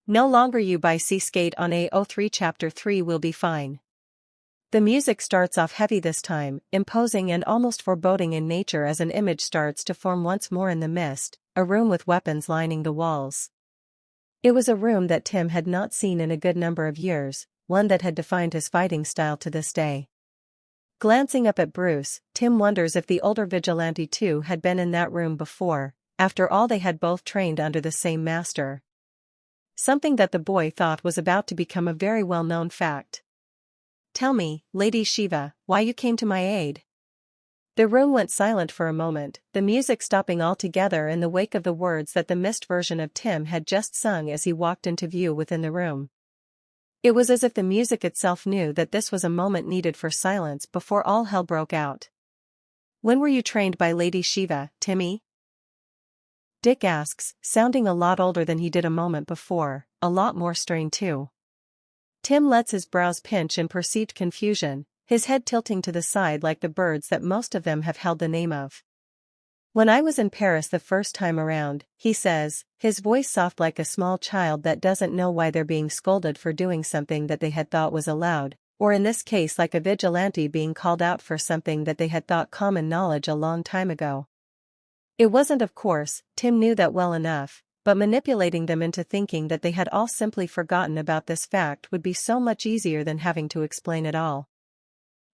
No Longer You by SeaSkate on ao3 Chapter 3 will be fine. The music starts off heavy this time, imposing and almost foreboding in nature as an image starts to form once more in the mist, a room with weapons lining the walls. It was a room that Tim had not seen in a good number of years, one that had defined his fighting style to this day. Glancing up at Bruce, Tim wonders if the older vigilante too had been in that room before. After all, they had both trained under the same master. Something that the boy thought was about to become a very well-known fact. "Tell me, Lady Shiva, why you came to my aid?" The room went silent for a moment, the music stopping altogether in the wake of the words that the mist version of Tim had just sung as he walked into view within the room. It was as if the music itself knew that this was a moment needed for silence before all hell broke out. "When were you trained by Lady Shiva, Timmy?" Dick asks, sounding a lot older than he did a moment before, a lot more strained too. Tim lets his brows pinch in perceived confusion, his head tilting to the side like the birds that most of them have held the name of. "When I was in Paris the first time around," he says, his voice soft like a small child that doesn't know why they're being scolded for doing something that they had thought was allowed, or in this case like a vigilante being called out for something that they had thought common knowledge a long time ago. It wasn't, of course, Tim knew that well enough, but manipulating them into thinking that they had all simply forgotten about this fact would be so much easier than having to explain it all.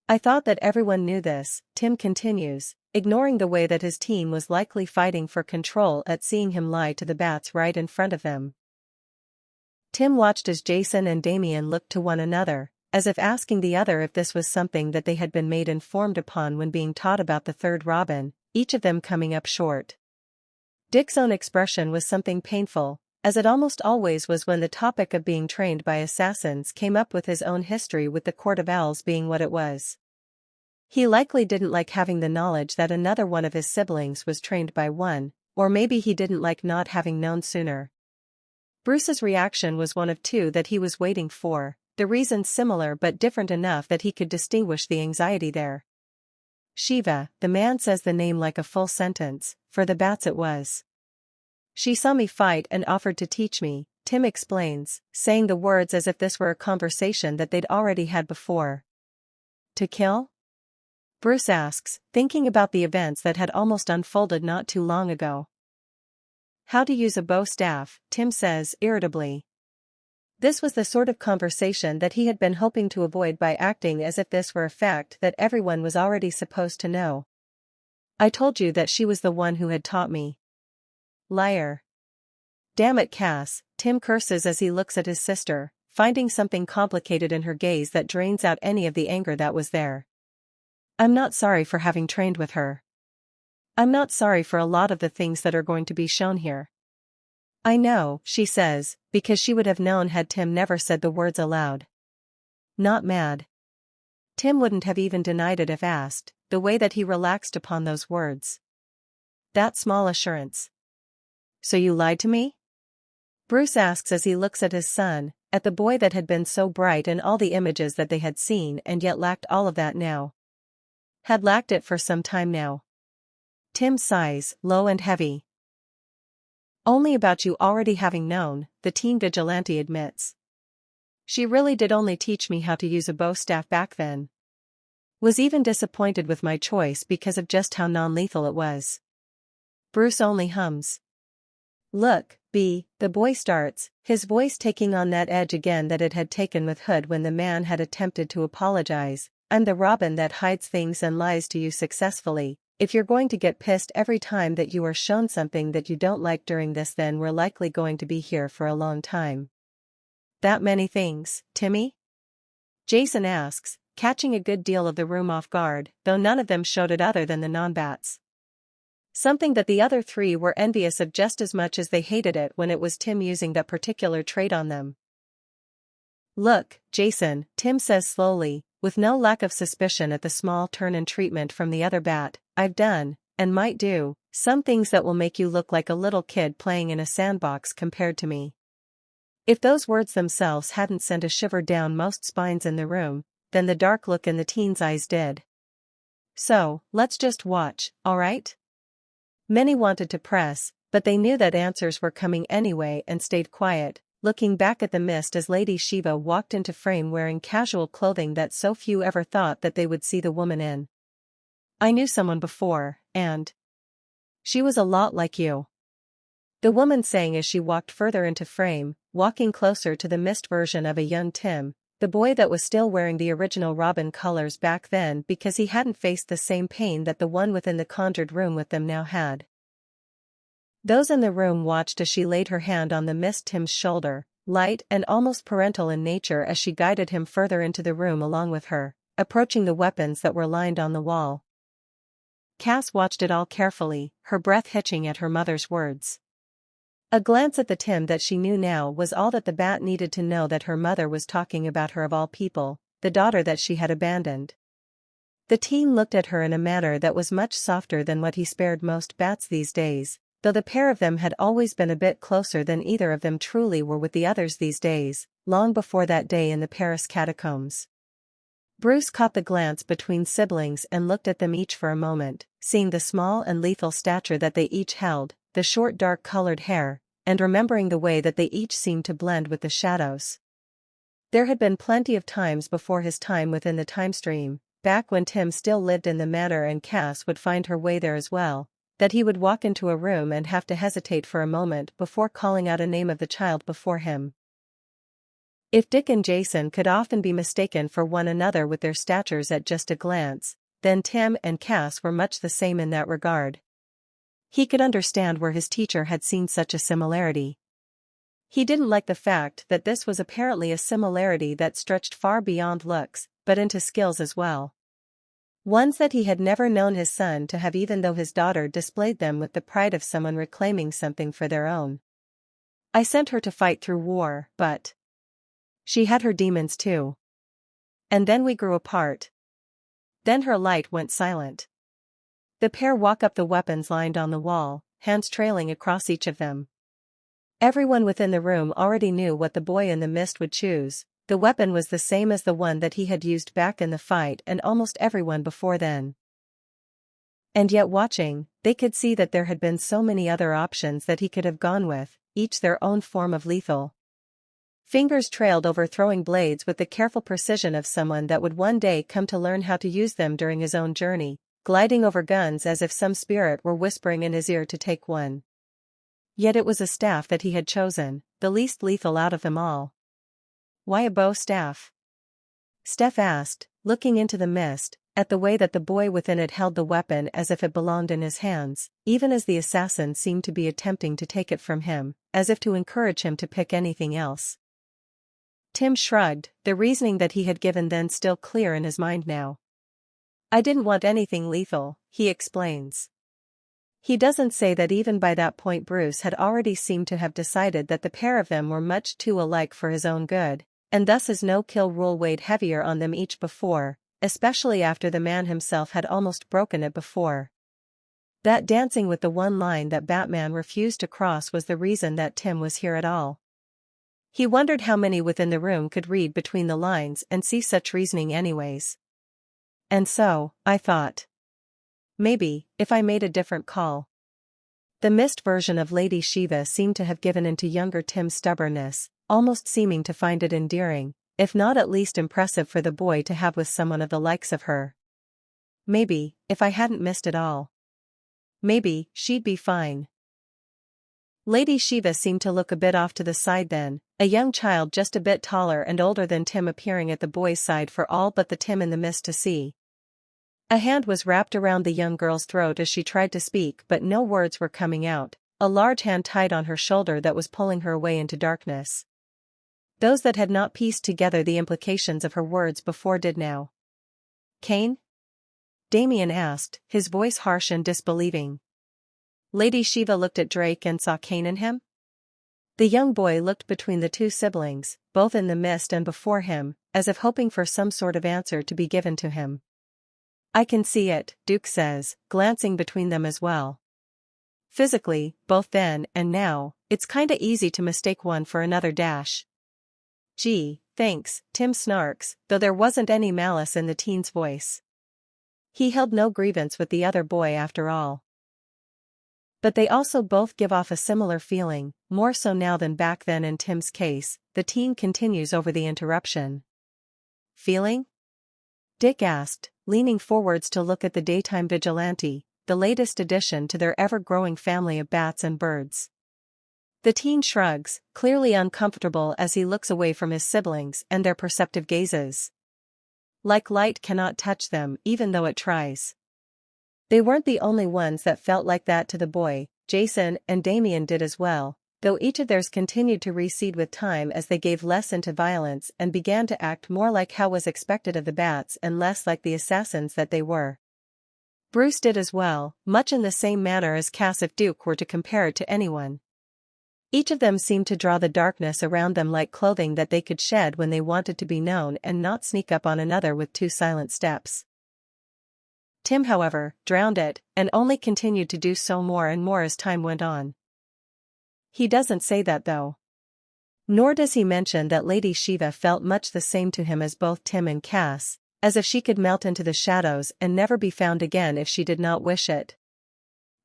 "I thought that everyone knew this," Tim continues, ignoring the way that his team was likely fighting for control at seeing him lie to the bats right in front of them. Tim watched as Jason and Damien looked to one another, as if asking the other if this was something that they had been made informed upon when being taught about the third Robin, each of them coming up short. Dick's own expression was something painful, as it almost always was when the topic of being trained by assassins came up, with his own history with the Court of Owls being what it was. He likely didn't like having the knowledge that another one of his siblings was trained by one, or maybe he didn't like not having known sooner. Bruce's reaction was one of two that he was waiting for, the reasons similar but different enough that he could distinguish the anxiety there. "Shiva," the man says the name like a full sentence, for the bats it was. "She saw me fight and offered to teach me," Tim explains, saying the words as if this were a conversation that they'd already had before. "To kill?" Bruce asks, thinking about the events that had almost unfolded not too long ago. "How to use a bow staff," Tim says irritably. This was the sort of conversation that he had been hoping to avoid by acting as if this were a fact that everyone was already supposed to know. "I told you that she was the one who had taught me." "Liar." "Damn it, Cass," Tim curses as he looks at his sister, finding something complicated in her gaze that drains out any of the anger that was there. "I'm not sorry for having trained with her. I'm not sorry for a lot of the things that are going to be shown here." "I know," she says, because she would have known had Tim never said the words aloud. Not mad. Tim wouldn't have even denied it if asked, the way that he relaxed upon those words. That small assurance. "So you lied to me?" Bruce asks as he looks at his son, at the boy that had been so bright in all the images that they had seen and yet lacked all of that now. Had lacked it for some time now. Tim sighs, low and heavy. "Only about you already having known," the teen vigilante admits. "She really did only teach me how to use a bow staff back then. Was even disappointed with my choice because of just how non-lethal it was." Bruce only hums. "Look, B," the boy starts, his voice taking on that edge again that it had taken with Hood when the man had attempted to apologize. "I'm the Robin that hides things and lies to you successfully. If you're going to get pissed every time that you are shown something that you don't like during this, then we're likely going to be here for a long time." "That many things, Timmy?" Jason asks, catching a good deal of the room off guard, though none of them showed it other than the non-bats. Something that the other three were envious of just as much as they hated it when it was Tim using that particular trait on them. "Look, Jason," Tim says slowly, with no lack of suspicion at the small turn in treatment from the other bat, "I've done, and might do, some things that will make you look like a little kid playing in a sandbox compared to me." If those words themselves hadn't sent a shiver down most spines in the room, then the dark look in the teen's eyes did. "So, let's just watch, alright?" Many wanted to press, but they knew that answers were coming anyway and stayed quiet, looking back at the mist as Lady Shiva walked into frame wearing casual clothing that so few ever thought that they would see the woman in. "I knew someone before, and she was a lot like you," the woman sang as she walked further into frame, walking closer to the mist version of a young Tim, the boy that was still wearing the original Robin colors back then because he hadn't faced the same pain that the one within the conjured room with them now had. Those in the room watched as she laid her hand on the mist Tim's shoulder, light and almost parental in nature as she guided him further into the room along with her, approaching the weapons that were lined on the wall. Cass watched it all carefully, her breath hitching at her mother's words. A glance at the Tim that she knew now was all that the bat needed to know that her mother was talking about her of all people, the daughter that she had abandoned. The teen looked at her in a manner that was much softer than what he spared most bats these days, though the pair of them had always been a bit closer than either of them truly were with the others these days, long before that day in the Paris catacombs. Bruce caught the glance between siblings and looked at them each for a moment, seeing the small and lethal stature that they each held, the short dark-colored hair, and remembering the way that they each seemed to blend with the shadows. There had been plenty of times before his time within the time stream, back when Tim still lived in the manor and Cass would find her way there as well, that he would walk into a room and have to hesitate for a moment before calling out a name of the child before him. If Dick and Jason could often be mistaken for one another with their statures at just a glance, then Tim and Cass were much the same in that regard. He could understand where his teacher had seen such a similarity. He didn't like the fact that this was apparently a similarity that stretched far beyond looks, but into skills as well. Ones that he had never known his son to have, even though his daughter displayed them with the pride of someone reclaiming something for their own. "I sent her to fight through war, but she had her demons too. And then we grew apart." Then her light went silent. The pair walk up the weapons lined on the wall, hands trailing across each of them. Everyone within the room already knew what the boy in the mist would choose. The weapon was the same as the one that he had used back in the fight and almost everyone before then. And yet watching, they could see that there had been so many other options that he could have gone with, each their own form of lethal. Fingers trailed over throwing blades with the careful precision of someone that would one day come to learn how to use them during his own journey, gliding over guns as if some spirit were whispering in his ear to take one. Yet it was a staff that he had chosen, the least lethal out of them all. "Why a bow staff?" Steph asked, looking into the mist, at the way that the boy within it held the weapon as if it belonged in his hands, even as the assassin seemed to be attempting to take it from him, as if to encourage him to pick anything else. Tim shrugged, the reasoning that he had given then still clear in his mind now. "I didn't want anything lethal," he explains. He doesn't say that even by that point Bruce had already seemed to have decided that the pair of them were much too alike for his own good, and thus his no-kill rule weighed heavier on them each before, especially after the man himself had almost broken it before. That dancing with the one line that Batman refused to cross was the reason that Tim was here at all. He wondered how many within the room could read between the lines and see such reasoning anyways. "And so, I thought, maybe, if I made a different call." The mist version of Lady Shiva seemed to have given into younger Tim's stubbornness, almost seeming to find it endearing, if not at least impressive for the boy to have with someone of the likes of her. "Maybe, if I hadn't missed it all. Maybe, she'd be fine." Lady Shiva seemed to look a bit off to the side then, a young child just a bit taller and older than Tim appearing at the boy's side for all but the Tim in the mist to see. A hand was wrapped around the young girl's throat as she tried to speak but no words were coming out, a large hand tied on her shoulder that was pulling her away into darkness. Those that had not pieced together the implications of her words before did now. "Kane?" Damien asked, his voice harsh and disbelieving. Lady Shiva looked at Drake and saw Kane in him. The young boy looked between the two siblings, both in the mist and before him, as if hoping for some sort of answer to be given to him. "I can see it," Duke says, glancing between them as well. "Physically, both then and now, it's kinda easy to mistake one for another dash." "Gee, thanks," Tim snarks, though there wasn't any malice in the teen's voice. He held no grievance with the other boy after all. But they also both give off a similar feeling, more so now than back then in Tim's case. The teen continues over the interruption. Feeling? Dick asked, leaning forwards to look at the daytime vigilante, the latest addition to their ever-growing family of bats and birds. The teen shrugs, clearly uncomfortable as he looks away from his siblings and their perceptive gazes. Like light cannot touch them even though it tries. They weren't the only ones that felt like that to the boy. Jason and Damien did as well, though each of theirs continued to recede with time as they gave less into violence and began to act more like how was expected of the bats and less like the assassins that they were. Bruce did as well, much in the same manner as Cass if Duke were to compare it to anyone. Each of them seemed to draw the darkness around them like clothing that they could shed when they wanted to be known and not sneak up on another with 2 silent steps. Tim, however, drowned it, and only continued to do so more and more as time went on. He doesn't say that though. Nor does he mention that Lady Shiva felt much the same to him as both Tim and Cass, as if she could melt into the shadows and never be found again if she did not wish it.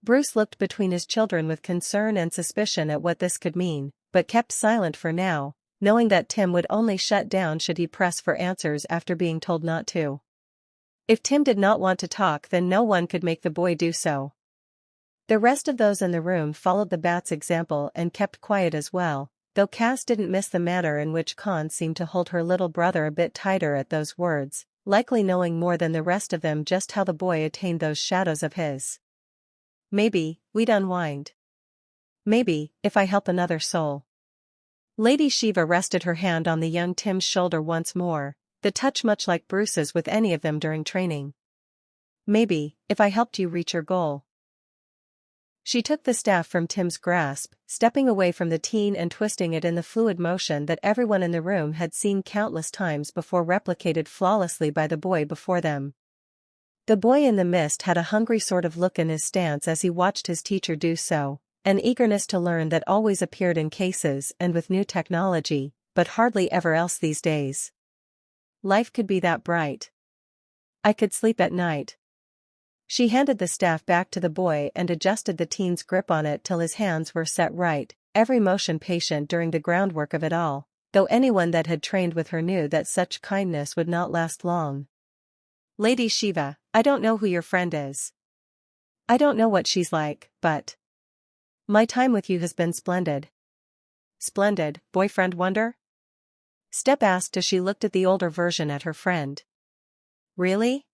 Bruce looked between his children with concern and suspicion at what this could mean, but kept silent for now, knowing that Tim would only shut down should he press for answers after being told not to. If Tim did not want to talk, then no one could make the boy do so. The rest of those in the room followed the bat's example and kept quiet as well, though Cass didn't miss the manner in which Con seemed to hold her little brother a bit tighter at those words, likely knowing more than the rest of them just how the boy attained those shadows of his. Maybe, we'd unwind. Maybe, if I help another soul. Lady Shiva rested her hand on the young Tim's shoulder once more, the touch much like Bruce's with any of them during training. Maybe, if I helped you reach your goal. She took the staff from Tim's grasp, stepping away from the teen and twisting it in the fluid motion that everyone in the room had seen countless times before, replicated flawlessly by the boy before them. The boy in the mist had a hungry sort of look in his stance as he watched his teacher do so, an eagerness to learn that always appeared in cases and with new technology, but hardly ever else these days. Life could be that bright. I could sleep at night. She handed the staff back to the boy and adjusted the teen's grip on it till his hands were set right, every motion patient during the groundwork of it all, though anyone that had trained with her knew that such kindness would not last long. Lady Shiva, I don't know who your friend is. I don't know what she's like, but my time with you has been splendid. Splendid, boyfriend wonder? Step asked as she looked at the older version at her friend. Really?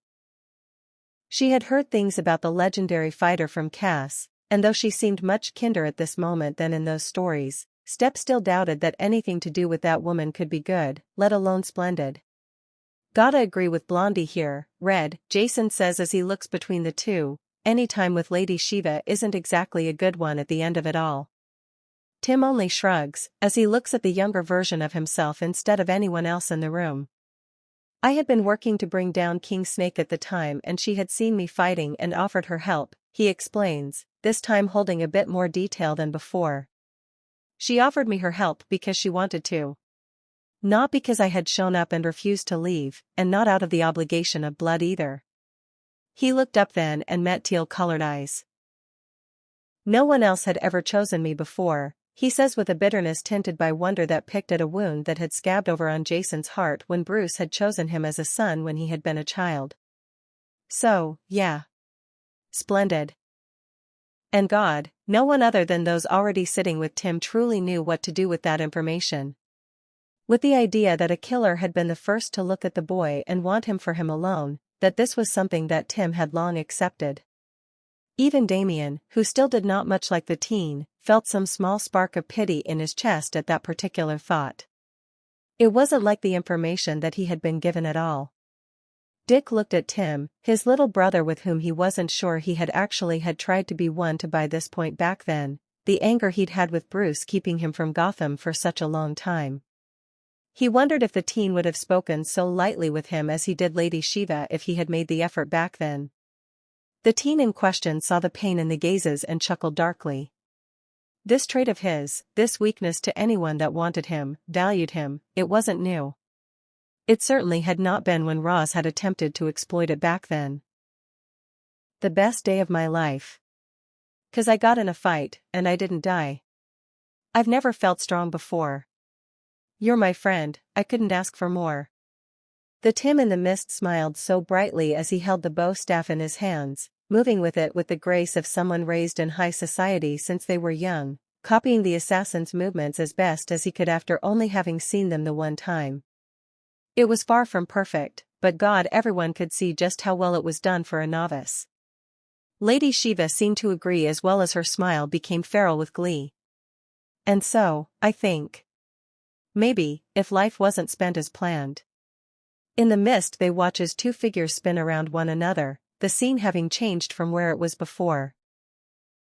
She had heard things about the legendary fighter from Cass, and though she seemed much kinder at this moment than in those stories, Step still doubted that anything to do with that woman could be good, let alone splendid. Gotta agree with Blondie here, Red, Jason says as he looks between the two. Any time with Lady Shiva isn't exactly a good one at the end of it all. Tim only shrugs, as he looks at the younger version of himself instead of anyone else in the room. I had been working to bring down King Snake at the time and she had seen me fighting and offered her help, he explains, this time holding a bit more detail than before. She offered me her help because she wanted to. Not because I had shown up and refused to leave, and not out of the obligation of blood either. He looked up then and met teal-colored eyes. No one else had ever chosen me before, he says with a bitterness tinted by wonder that picked at a wound that had scabbed over on Jason's heart when Bruce had chosen him as a son when he had been a child. So, yeah. Splendid. And God, no one other than those already sitting with Tim truly knew what to do with that information. With the idea that a killer had been the first to look at the boy and want him for him alone, that this was something that Tim had long accepted. Even Damien, who still did not much like the teen, felt some small spark of pity in his chest at that particular thought. It wasn't like the information that he had been given at all. Dick looked at Tim, his little brother with whom he wasn't sure he had actually tried to be one to by this point back then, the anger he'd had with Bruce keeping him from Gotham for such a long time. He wondered if the teen would have spoken so lightly with him as he did Lady Shiva if he had made the effort back then. The teen in question saw the pain in the gazes and chuckled darkly. This trait of his, this weakness to anyone that wanted him, valued him, it wasn't new. It certainly had not been when Roz had attempted to exploit it back then. The best day of my life. 'Cause I got in a fight, and I didn't die. I've never felt strong before. You're my friend, I couldn't ask for more." The Tim in the mist smiled so brightly as he held the bow staff in his hands, moving with it with the grace of someone raised in high society since they were young, copying the assassin's movements as best as he could after only having seen them the one time. It was far from perfect, but God, everyone could see just how well it was done for a novice. Lady Shiva seemed to agree as well as her smile became feral with glee. "And so, I think. Maybe, if life wasn't spent as planned." In the mist they watch as two figures spin around one another, the scene having changed from where it was before.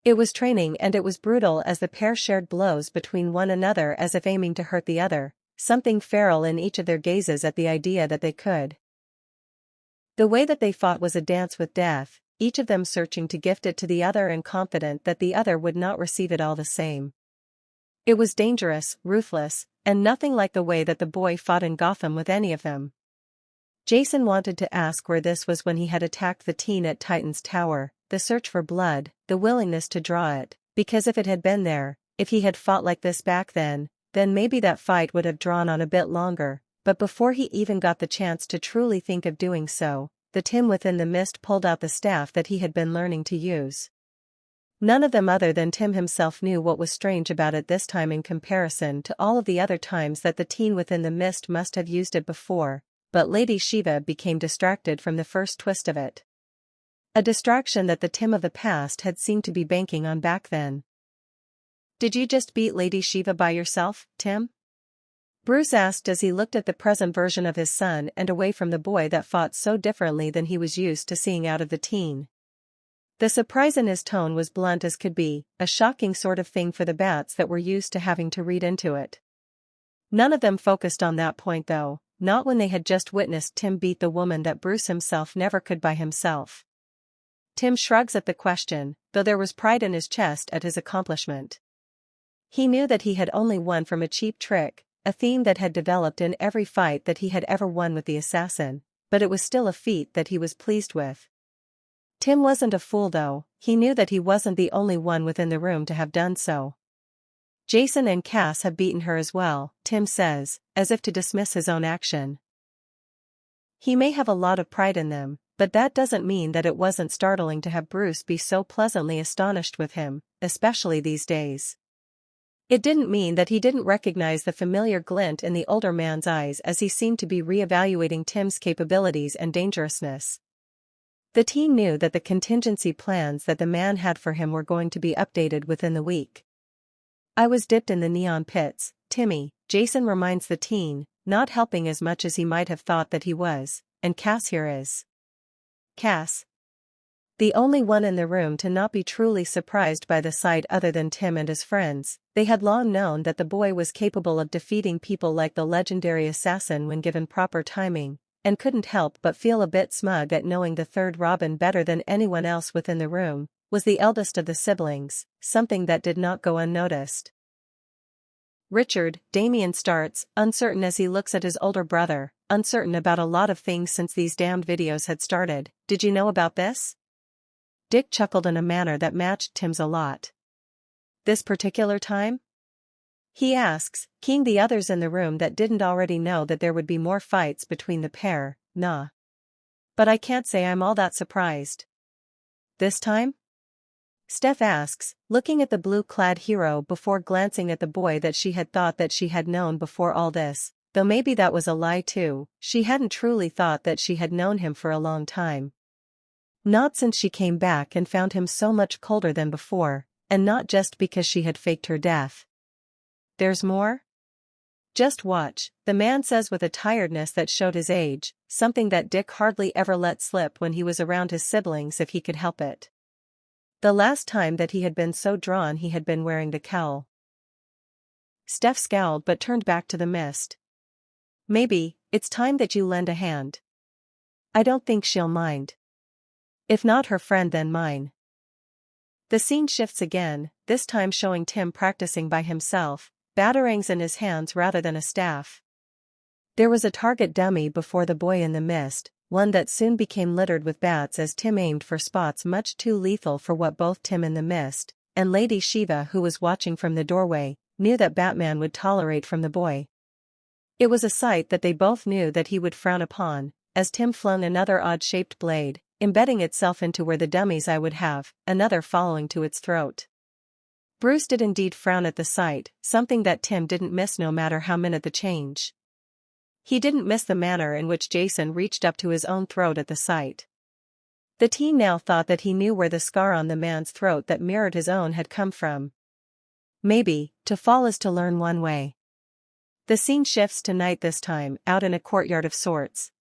It was training and it was brutal as the pair shared blows between one another as if aiming to hurt the other, something feral in each of their gazes at the idea that they could. The way that they fought was a dance with death, each of them searching to gift it to the other and confident that the other would not receive it all the same. It was dangerous, ruthless, and nothing like the way that the boy fought in Gotham with any of them. Jason wanted to ask where this was when he had attacked the teen at Titan's Tower, the search for blood, the willingness to draw it, because if it had been there, if he had fought like this back then maybe that fight would have drawn on a bit longer, but before he even got the chance to truly think of doing so, the Tim within the mist pulled out the staff that he had been learning to use. None of them other than Tim himself knew what was strange about it this time in comparison to all of the other times that the teen within the mist must have used it before, but Lady Shiva became distracted from the first twist of it. A distraction that the Tim of the past had seemed to be banking on back then. "Did you just beat Lady Shiva by yourself, Tim?" Bruce asked as he looked at the present version of his son and away from the boy that fought so differently than he was used to seeing out of the teen. The surprise in his tone was blunt as could be, a shocking sort of thing for the bats that were used to having to read into it. None of them focused on that point though, not when they had just witnessed Tim beat the woman that Bruce himself never could by himself. Tim shrugs at the question, though there was pride in his chest at his accomplishment. He knew that he had only won from a cheap trick, a theme that had developed in every fight that he had ever won with the assassin, but it was still a feat that he was pleased with. Tim wasn't a fool though, he knew that he wasn't the only one within the room to have done so. "Jason and Cass have beaten her as well," Tim says, as if to dismiss his own action. He may have a lot of pride in them, but that doesn't mean that it wasn't startling to have Bruce be so pleasantly astonished with him, especially these days. It didn't mean that he didn't recognize the familiar glint in the older man's eyes as he seemed to be re-evaluating Tim's capabilities and dangerousness. The teen knew that the contingency plans that the man had for him were going to be updated within the week. "I was dipped in the neon pits, Timmy," Jason reminds the teen, not helping as much as he might have thought that he was, "and Cass here is." Cass. The only one in the room to not be truly surprised by the sight other than Tim and his friends, they had long known that the boy was capable of defeating people like the legendary assassin when given proper timing, and couldn't help but feel a bit smug at knowing the third Robin better than anyone else within the room, was the eldest of the siblings, something that did not go unnoticed. "Richard," Damien starts, uncertain as he looks at his older brother, uncertain about a lot of things since these damned videos had started. "Did you know about this?" Dick chuckled in a manner that matched Tim's a lot. "This particular time?" he asks, keying the others in the room that didn't already know that there would be more fights between the pair. "Nah. But I can't say I'm all that surprised." "This time?" Steph asks, looking at the blue-clad hero before glancing at the boy that she had thought that she had known before all this, though maybe that was a lie too, she hadn't truly thought that she had known him for a long time. Not since she came back and found him so much colder than before, and not just because she had faked her death. "There's more?" "Just watch," the man says with a tiredness that showed his age, something that Dick hardly ever let slip when he was around his siblings if he could help it. The last time that he had been so drawn he had been wearing the cowl. Steph scowled but turned back to the mist. "Maybe, it's time that you lend a hand. I don't think she'll mind. If not her friend then mine." The scene shifts again, this time showing Tim practicing by himself, batarangs in his hands rather than a staff. There was a target dummy before the boy in the mist, one that soon became littered with bats as Tim aimed for spots much too lethal for what both Tim in the mist, and Lady Shiva, who was watching from the doorway, knew that Batman would tolerate from the boy. It was a sight that they both knew that he would frown upon, as Tim flung another odd-shaped blade, embedding itself into where the dummy's eye would have, another following to its throat. Bruce did indeed frown at the sight, something that Tim didn't miss no matter how minute the change. He didn't miss the manner in which Jason reached up to his own throat at the sight. The teen now thought that he knew where the scar on the man's throat that mirrored his own had come from. Maybe, to fall is to learn one way. The scene shifts to night this time, out in a courtyard of sorts.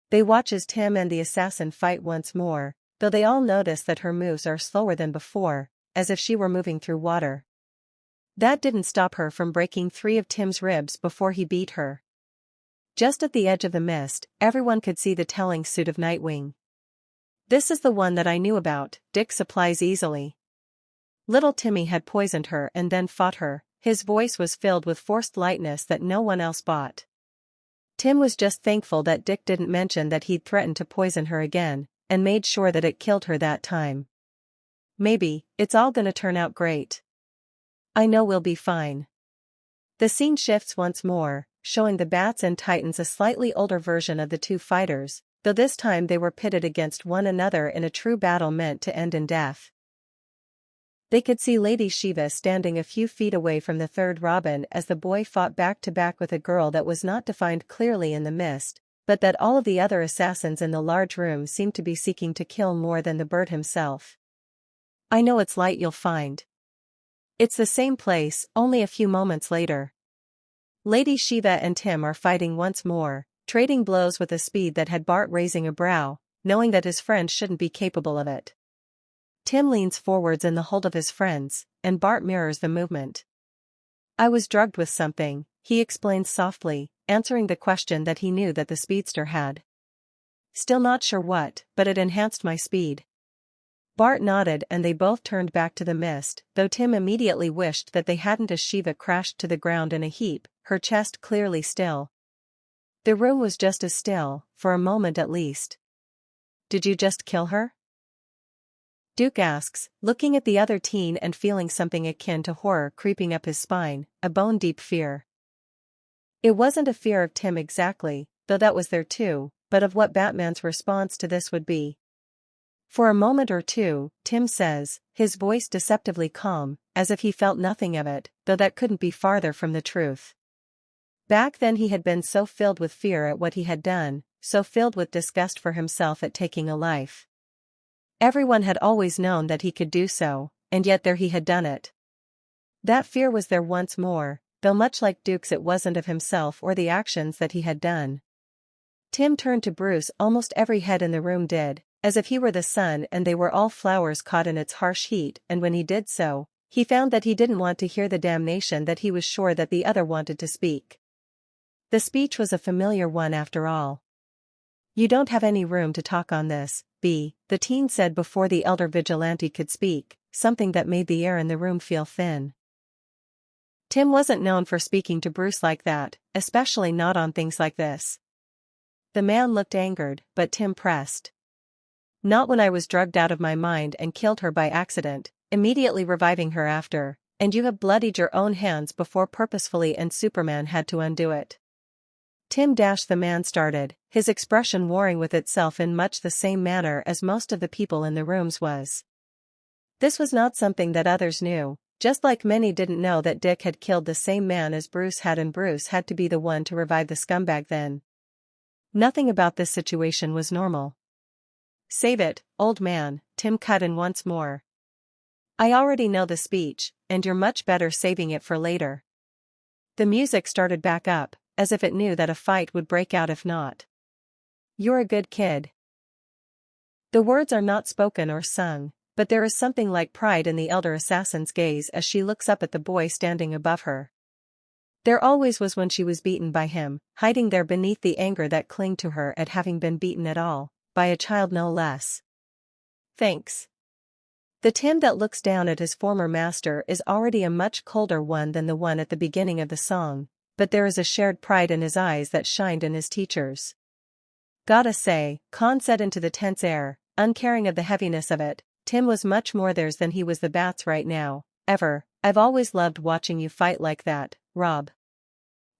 They watch as Tim and the assassin fight once more, though they all notice that her moves are slower than before, as if she were moving through water. That didn't stop her from breaking 3 of Tim's ribs before he beat her. Just at the edge of the mist, everyone could see the telling suit of Nightwing. "This is the one that I knew about," Dick supplies easily. Little Timmy had poisoned her and then fought her. His voice was filled with forced lightness that no one else bought. Tim was just thankful that Dick didn't mention that he'd threatened to poison her again, and made sure that it killed her that time. "Maybe, it's all gonna turn out great. I know we'll be fine." The scene shifts once more, showing the Bats and Titans, a slightly older version of the two fighters, though this time they were pitted against one another in a true battle meant to end in death. They could see Lady Shiva standing a few feet away from the third Robin as the boy fought back-to-back with a girl that was not defined clearly in the mist, but that all of the other assassins in the large room seemed to be seeking to kill more than the bird himself. "I know it's light you'll find. It's the same place, only a few moments later." Lady Shiva and Tim are fighting once more, trading blows with a speed that had Bart raising a brow, knowing that his friend shouldn't be capable of it. Tim leans forwards in the hold of his friends, and Bart mirrors the movement. "I was drugged with something," he explains softly, answering the question that he knew that the speedster had. "Still not sure what, but it enhanced my speed." Bart nodded and they both turned back to the mist, though Tim immediately wished that they hadn't, as Shiva crashed to the ground in a heap, her chest clearly still. The room was just as still, for a moment at least. "Did you just kill her?" Duke asks, looking at the other teen and feeling something akin to horror creeping up his spine, a bone-deep fear. It wasn't a fear of Tim exactly, though that was there too, but of what Batman's response to this would be. For a moment or two, Tim says, his voice deceptively calm, as if he felt nothing of it, though that couldn't be farther from the truth. Back then he had been so filled with fear at what he had done, so filled with disgust for himself at taking a life. Everyone had always known that he could do so, and yet there he had done it. That fear was there once more, though much like Duke's it wasn't of himself or the actions that he had done. Tim turned to Bruce. Almost every head in the room did, as if he were the sun and they were all flowers caught in its harsh heat, and when he did so, he found that he didn't want to hear the damnation that he was sure that the other wanted to speak. The speech was a familiar one after all. "You don't have any room to talk on this, B," the teen said before the elder vigilante could speak, something that made the air in the room feel thin. Tim wasn't known for speaking to Bruce like that, especially not on things like this. The man looked angered, but Tim pressed. "Not when I was drugged out of my mind and killed her by accident, immediately reviving her after, and you have bloodied your own hands before purposefully and Superman had to undo it." The man started, his expression warring with itself in much the same manner as most of the people in the rooms was. This was not something that others knew, just like many didn't know that Dick had killed the same man as Bruce had, and Bruce had to be the one to revive the scumbag then. Nothing about this situation was normal. "Save it, old man," Tim cut in once more. "I already know the speech, and you're much better saving it for later." The music started back up, as if it knew that a fight would break out if not. "You're a good kid." The words are not spoken or sung, but there is something like pride in the elder assassin's gaze as she looks up at the boy standing above her. There always was when she was beaten by him, hiding there beneath the anger that clung to her at having been beaten at all, by a child no less. "Thanks." The Tim that looks down at his former master is already a much colder one than the one at the beginning of the song, but there is a shared pride in his eyes that shined in his teacher's. "Gotta say," Khan said into the tense air, uncaring of the heaviness of it, Tim was much more theirs than he was the bat's right now. I've always loved watching you fight like that, Rob.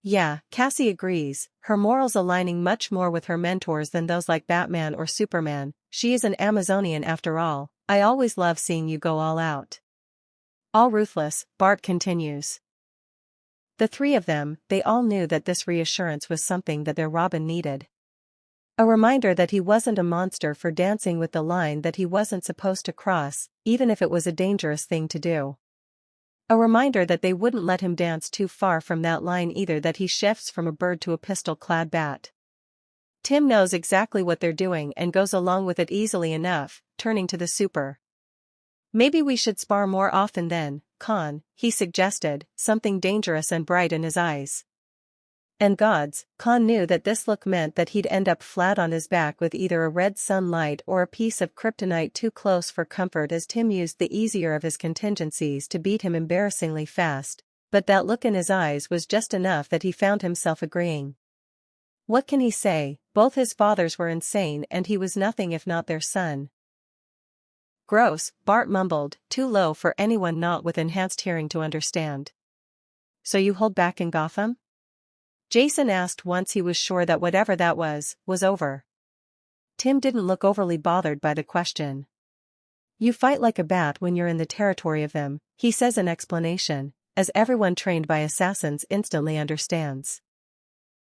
Yeah, Cassie agrees, her morals aligning much more with her mentors than those like Batman or Superman. She is an Amazonian after all. I always love seeing you go all out. All ruthless, Bart continues. The three of them, they all knew that this reassurance was something that their Robin needed. A reminder that he wasn't a monster for dancing with the line that he wasn't supposed to cross, even if it was a dangerous thing to do. A reminder that they wouldn't let him dance too far from that line either, that he shifts from a bird to a pistol-clad bat. Tim knows exactly what they're doing and goes along with it easily enough, turning to the super. Maybe we should spar more often then, Con, he suggested, something dangerous and bright in his eyes. And gods, Con knew that this look meant that he'd end up flat on his back with either a red sunlight or a piece of kryptonite too close for comfort, as Tim used the easier of his contingencies to beat him embarrassingly fast, but that look in his eyes was just enough that he found himself agreeing. What can he say? Both his fathers were insane and he was nothing if not their son. Gross, Bart mumbled, too low for anyone not with enhanced hearing to understand. So you hold back in Gotham? Jason asked once he was sure that whatever that was over. Tim didn't look overly bothered by the question. You fight like a bat when you're in the territory of them, he says in explanation, as everyone trained by assassins instantly understands.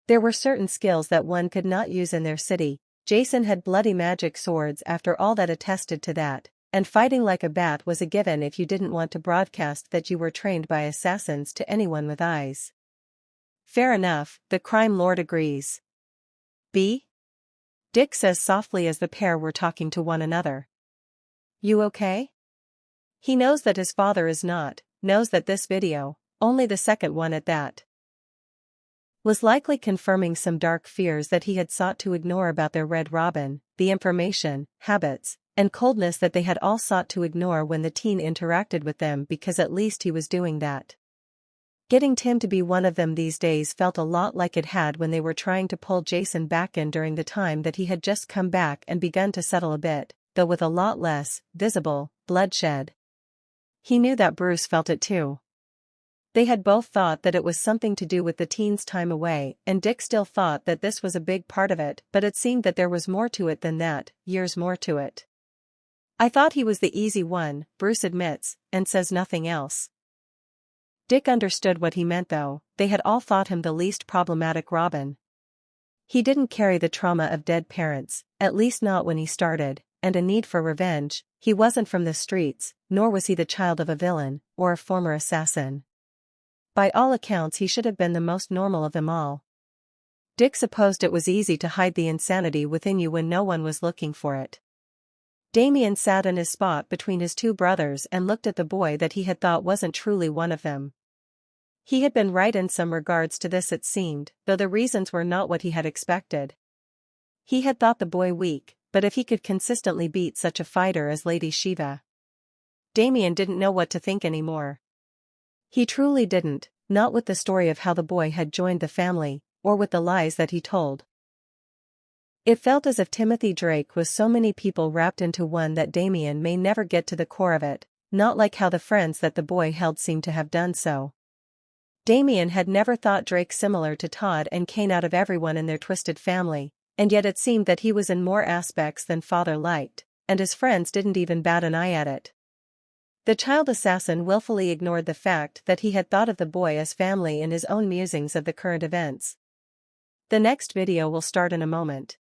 There were certain skills that one could not use in their city. Jason had bloody magic swords after all that attested to that, and fighting like a bat was a given if you didn't want to broadcast that you were trained by assassins to anyone with eyes. Fair enough, the crime lord agrees. B? Dick says softly as the pair were talking to one another. You okay? He knows that his father is not, knows that this video, only the second one at that, was likely confirming some dark fears that he had sought to ignore about their Red Robin, the information, habits, and coldness that they had all sought to ignore when the teen interacted with them, because at least he was doing that. Getting Tim to be one of them these days felt a lot like it had when they were trying to pull Jason back in during the time that he had just come back and begun to settle a bit, though with a lot less, visible, bloodshed. He knew that Bruce felt it too. They had both thought that it was something to do with the teen's time away, and Dick still thought that this was a big part of it, but it seemed that there was more to it than that, years more to it. I thought he was the easy one, Bruce admits, and says nothing else. Dick understood what he meant though. They had all thought him the least problematic Robin. He didn't carry the trauma of dead parents, at least not when he started, and a need for revenge. He wasn't from the streets, nor was he the child of a villain, or a former assassin. By all accounts he should have been the most normal of them all. Dick supposed it was easy to hide the insanity within you when no one was looking for it. Damien sat in his spot between his two brothers and looked at the boy that he had thought wasn't truly one of them. He had been right in some regards to this, it seemed, though the reasons were not what he had expected. He had thought the boy weak, but if he could consistently beat such a fighter as Lady Shiva, Damien didn't know what to think anymore. He truly didn't, not with the story of how the boy had joined the family, or with the lies that he told. It felt as if Timothy Drake was so many people wrapped into one that Damien may never get to the core of it, not like how the friends that the boy held seemed to have done so. Damien had never thought Drake similar to Todd and Kane out of everyone in their twisted family, and yet it seemed that he was in more aspects than father liked, and his friends didn't even bat an eye at it. The child assassin willfully ignored the fact that he had thought of the boy as family in his own musings of the current events. The next video will start in a moment.